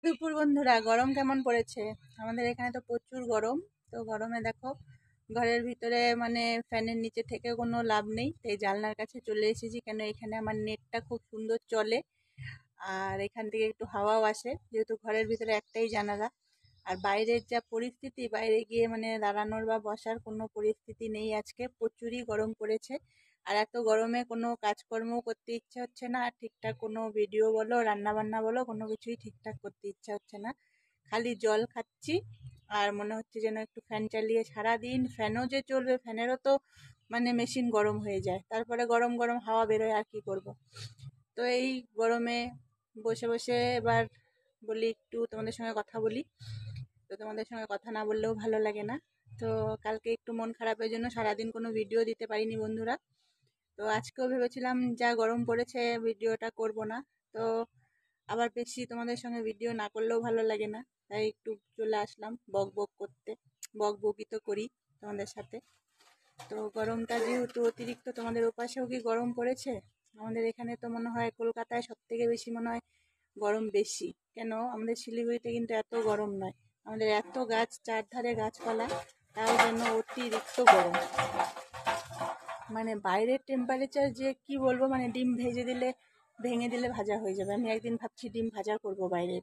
দুপুর বন্ধুরা, গরম কেমন পড়েছে? আমাদের এখানে তো প্রচুর গরম। তো গরমে দেখো, ঘরের ভিতরে মানে ফ্যানের নিচে থেকে কোনো লাভ নেই, তাই জানলার কাছে চলে এসেছি। কেন, এখানে আমার নেটটা খুব সুন্দর চলে, আর এখান থেকে একটু হাওয়াও আসে, যেহেতু ঘরের ভিতরে একটাই জানালা। আর বাইরের যা পরিস্থিতি, বাইরে গিয়ে মানে দাঁড়ানোর বা বসার কোনো পরিস্থিতি নেই। আজকে প্রচুরই গরম পড়েছে, আর এত গরমে কোনো কাজকর্ম করতে ইচ্ছে হচ্ছে না। আর ঠিকঠাক কোনো ভিডিও বলো, রান্না বান্না বলো, কোনো কিছুই ঠিকঠাক করতে ইচ্ছা হচ্ছে না। খালি জল খাচ্ছি, আর মনে হচ্ছে যেন একটু ফ্যান চালিয়ে সারাদিন, ফ্যানও যে চলবে, ফ্যানেরও তো মানে মেশিন গরম হয়ে যায়, তারপরে গরম গরম হাওয়া বেরোয়, আর কি করব। তো এই গরমে বসে বসে এবার বলি একটু তোমাদের সঙ্গে কথা বলি। তো তোমাদের সঙ্গে কথা না বললেও ভালো লাগে না। তো কালকে একটু মন খারাপের জন্য সারাদিন কোনো ভিডিও দিতে পারিনি বন্ধুরা। তো আজকেও ভেবেছিলাম যা গরম পড়েছে ভিডিওটা করব না। তো আবার বেশি তোমাদের সঙ্গে ভিডিও না করলেও ভালো লাগে না, তাই একটু চলে আসলাম বক বক করতে। বক বকই তো করি তোমাদের সাথে। তো গরমটা যেহেতু অতিরিক্ত, তোমাদের ওপাশেও কি গরম পড়েছে? আমাদের এখানে তো মনে হয় কলকাতায় সব থেকে বেশি মনে হয় গরম বেশি। কেন, আমাদের শিলিগুড়িতে কিন্তু এত গরম নয়। আমাদের এত গাছ, চারধারে গাছপালা, তার জন্য অতিরিক্ত গরম। মানে বাইরের টেম্পারেচার যে কি বলবো, মানে ডিম ভেজে দিলে, ভেঙে দিলে ভাজা হয়ে যাবে। আমি একদিন ভাবছি ডিম ভাজা করব বাইরে,